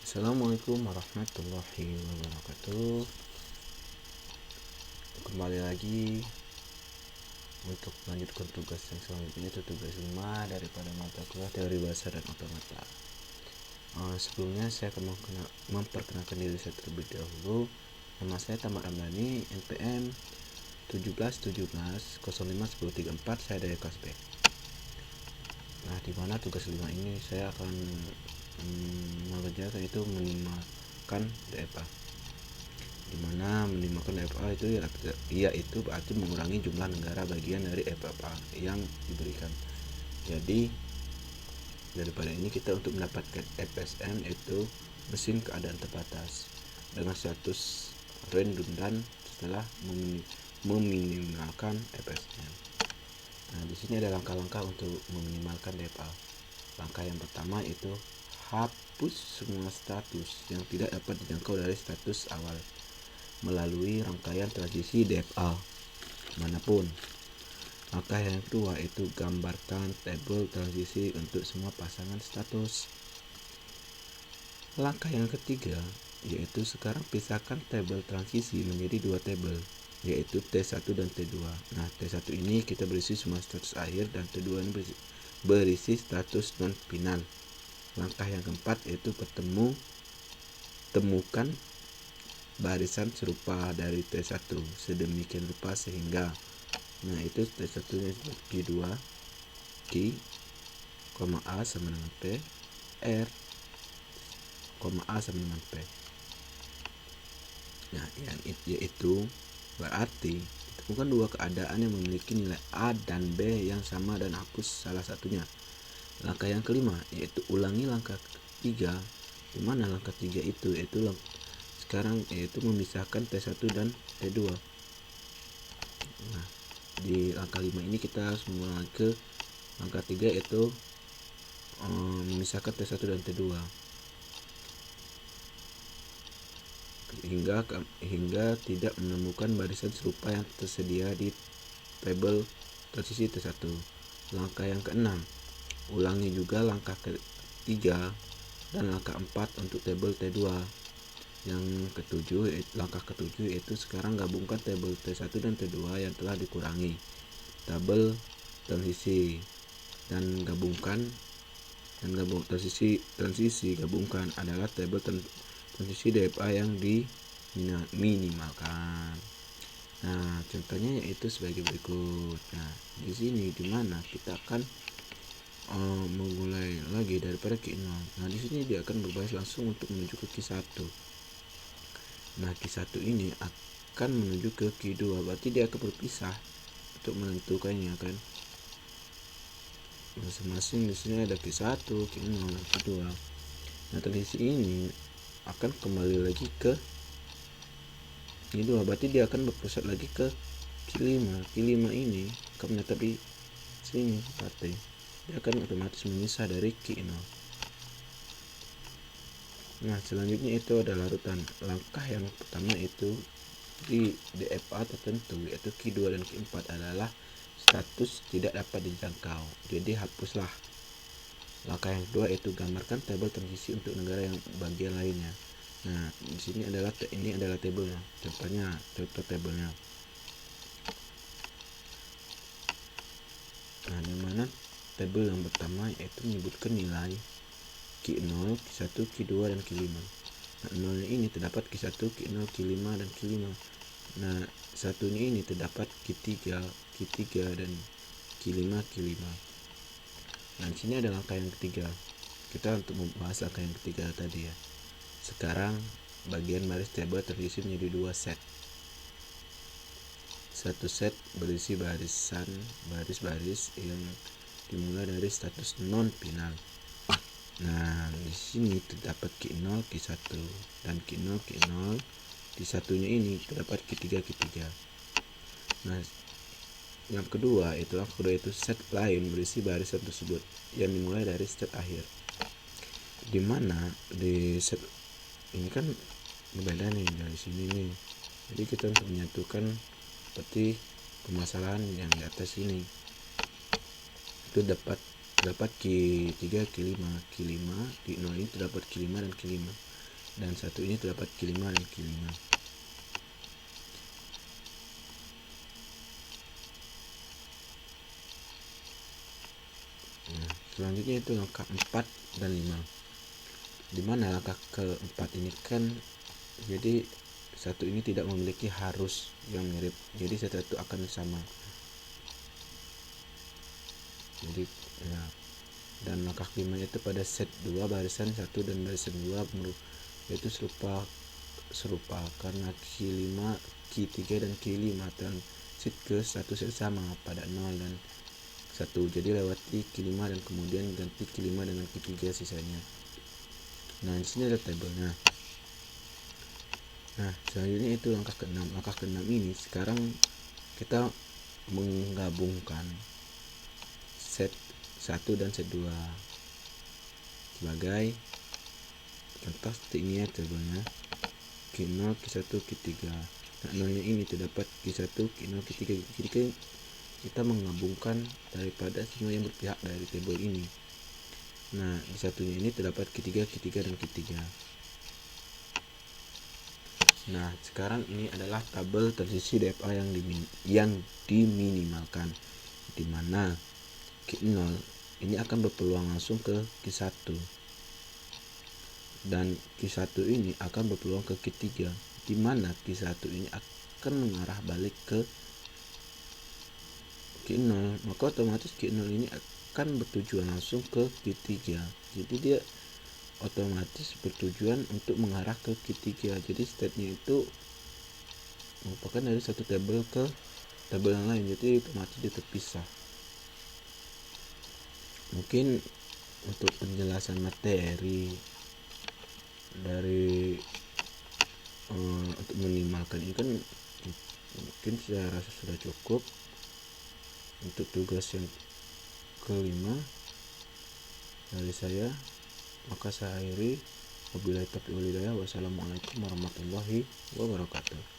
Assalamualaikum warahmatullahi wabarakatuh. Kembali lagi untuk melanjutkan tugas yang selanjutnya, itu tugas 5 daripada mata kuliah teori bahasa dan otomata. Sebelumnya saya akan memperkenalkan diri saya terlebih dahulu. Nama saya Tamar Ramdhani, NPM 1717051034, saya dari kelas B. Nah, di mana tugas 5 ini saya akan mengerjakan itu minimalkan DFA, dimana minimalkan DFA itu yaitu berarti mengurangi jumlah negara bagian dari FFA yang diberikan. Jadi daripada ini kita untuk mendapatkan FSM itu mesin keadaan terbatas dengan status redundant setelah meminimalkan FSM. Nah, di sini ada langkah-langkah untuk meminimalkan DFA. Langkah yang pertama itu hapus semua status yang tidak dapat dijangkau dari status awal melalui rangkaian transisi DFA manapun. Langkah yang kedua itu gambarkan tabel transisi untuk semua pasangan status. Langkah yang ketiga yaitu sekarang pisahkan tabel transisi menjadi dua tabel, yaitu T1 dan T2. Nah, T1 ini kita berisi semua status akhir dan T2 ini berisi status non final. Langkah yang keempat yaitu temukan barisan serupa dari T1 sedemikian rupa sehingga itu T1 nya Q2 Q, A sama dengan P, R, A sama dengan P. Nah, yang yaitu berarti ditemukan dua keadaan yang memiliki nilai A dan B yang sama dan hapus salah satunya. Langkah yang kelima yaitu ulangi langkah ketiga, di mana langkah 3 itu sekarang yaitu memisahkan T1 dan T2. Nah, di langkah 5 ini kita harus mengulangi ke langkah 3 yaitu memisahkan T1 dan T2 hingga tidak menemukan barisan serupa yang tersedia di tabel transisi T1. Langkah yang keenam, ulangi juga langkah ketiga dan langkah 4 untuk tabel T2. Langkah ketujuh itu sekarang gabungkan tabel T1 dan T2 yang telah dikurangi tabel transisi dan gabungkan transisi gabungkan adalah tabel transisi DFA yang diminimalkan. Nah, contohnya yaitu sebagai berikut. Nah, di sini dimana kita akan memulai lagi daripada Q0. Nah, di sini dia akan berbaris langsung untuk menuju ke Q1. Nah, Q1 ini akan menuju ke Q2, berarti dia akan berpisah untuk menentukannya kan. Masing-masing di sini ada Q1, Q0, dan Q2. Nah, transisi ini akan kembali lagi ke Q2, berarti dia akan berpusat lagi ke Q5. Q5 ini akan menetap di sini, berarti dia akan otomatis memisah dari Q0. Nah, selanjutnya itu adalah larutan. Langkah yang pertama itu di DFA tertentu yaitu Q2 dan Q4 adalah status tidak dapat dijangkau, jadi hapuslah. Langkah yang kedua itu gambarkan tabel transisi untuk negara yang bagian lainnya. Nah, di sini ini adalah tabelnya, contoh tabelnya. Nah, di mana tabel yang pertama yaitu menyebutkan nilai Q0, Q1, Q2, dan Q5. Nah, 0 ini terdapat Q1, Q0, Q5, dan Q5. Nah, satunya ini terdapat Q3, dan Q5. Nah, di sini ada langkah yang ketiga. Kita untuk membahas langkah yang ketiga tadi ya. Sekarang bagian baris tabel terisi menjadi dua set. Satu set berisi baris-baris yang dimulai dari status non final. Nah, di sini terdapat Q0, Q1 dan Q0. Di satunya ini terdapat Q3. Nah, yang kedua itu set lain berisi barisan tersebut yang dimulai dari set akhir. Dimana di set ini kan berbeda nih dari sini nih. Jadi kita untuk menyatukan seperti permasalahan yang di atas ini itu dapat Q3, Q5. Di 0 ini terdapat Q5 dan Q5. dan satu ini terdapat Q5 dan Q5. Nah, selanjutnya itu langkah 4 dan 5. Dimana langkah keempat ini kan jadi satu ini tidak memiliki harus yang mirip, jadi satu akan sama. Jadi ya, dan langkah kelima itu pada set 2 barisan 1 dan barisan 2 yaitu serupa karena Q5, Q3 dan Q5 transit ke satu set sama pada 0 dan 1. Jadi lewati Q5 dan kemudian ganti Q5 dengan Q3 sisanya. Nah, di sini ada tabelnya. Nah, selanjutnya itu langkah ke-6. Langkah ke-6 ini sekarang kita menggabungkan set 1 dan set 2 sebagai contoh seperti ini ya tabelnya Q0, Q1, Q3. Nah, nolnya ini terdapat Q1, Q0, Q3. Jadi kita menggabungkan daripada semua yang berpihak dari tabel ini. Nah, di satunya ini terdapat Q3, Q3 dan Q3. Nah, sekarang ini adalah tabel transisi DFA yang diminimalkan, di mana Q0 ini akan berpeluang langsung ke Q1 dan Q1 ini akan berpeluang ke Q3, di mana Q1 ini akan mengarah balik ke Q0, maka otomatis Q0 ini akan bertujuan langsung ke Q3. Jadi dia otomatis bertujuan untuk mengarah ke Q3. Jadi state-nya itu merupakan dari satu tabel ke tabel yang lain, jadi otomatis dia terpisah. Mungkin untuk penjelasan materi dari untuk meminimalkan ini kan mungkin saya rasa sudah cukup untuk tugas yang kelima dari saya. Maka saya akhiri. Wabillahi taufiq wal hidayah. Wassalamualaikum warahmatullahi wabarakatuh.